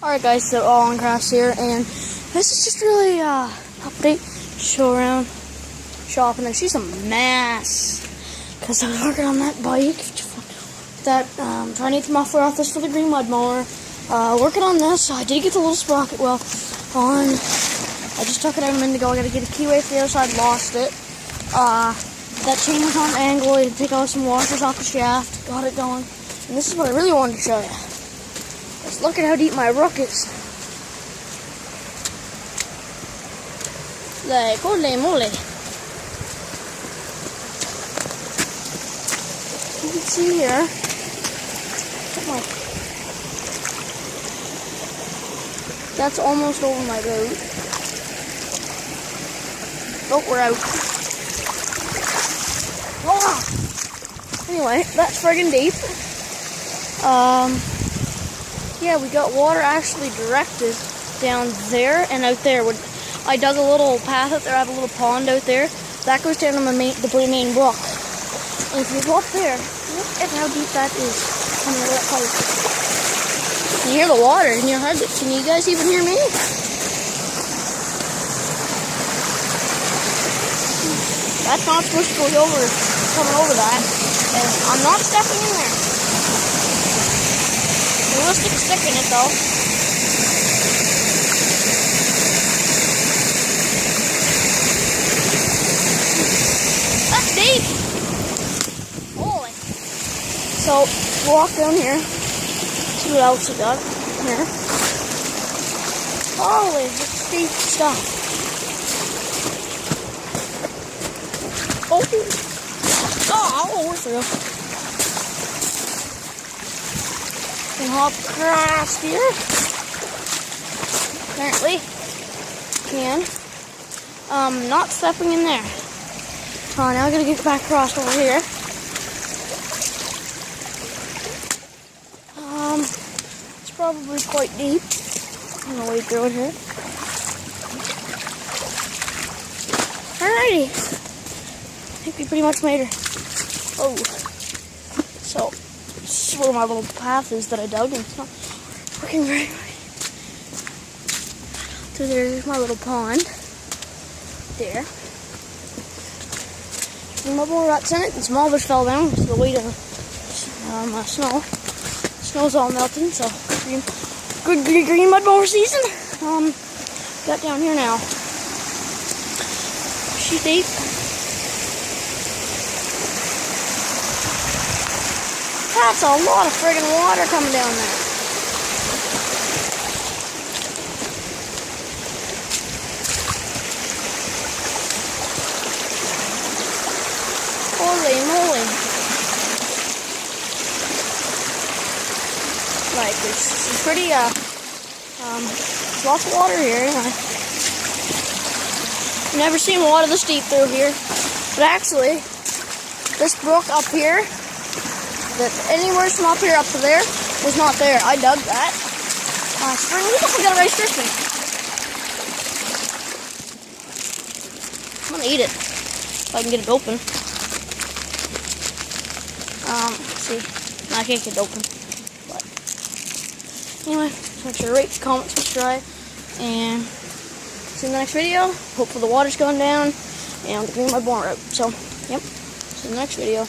Alright guys, so All On Crafts here, and this is just really update, show around, shop, and I see some mess, because I was working on that bike, that, trying to get the muffler off this for the green mud mower, working on this. I did get the little sprocket well on. I just took it out a minute ago. I gotta get a keyway for the other side, lost it. That chain was on an angle. I had to take out some washers off the shaft, got it going, and this is what I really wanted to show you. Let's look at how deep my rook is. Like, holy moly. You can see here. That's almost over my boat. Oh, we're out. Oh! Anyway, that's friggin' deep. Yeah, we got water actually directed down there and out there. I dug a little path out there. I have a little pond out there. That goes down to the main brook. And if you go up there, look at how deep that is coming out of that pipe. You can hear the water in your head. Can you guys even hear me? That's not supposed to go over, coming over that. And I'm not stepping in there. I'm gonna stick a stick in it though. That's deep. Holy. So walk down here. See what else we got here. Holy, that's deep stuff. Oh, we're through. Can hop across here. Apparently, can. Not stepping in there. Oh, now I gotta get back across over here. It's probably quite deep. I'm gonna wade through it here. Alrighty. I think we pretty much made her. Oh. So, this is where my little path is that I dug, and it's not working very well. So there's my little pond. There. There's my more ruts in it, and some alders fell down because of the weight of snow. Snow's all melting, so good green mud mower season. Got down here now. She's deep. That's a lot of friggin' water coming down there. Holy moly. Like, it's pretty, lots of water here, I've never seen water this deep through here. But actually, this brook up here, that anywhere from up here up to there was not there. I dug that. Spring, we got a rice crispy. I'm gonna eat it if I can get it open. Let's see. No, I can't get it open. But anyway, make sure to rate, comment, subscribe, and see you in the next video. Hopefully the water's going down and the green mud mower out. So, yep. See you in the next video.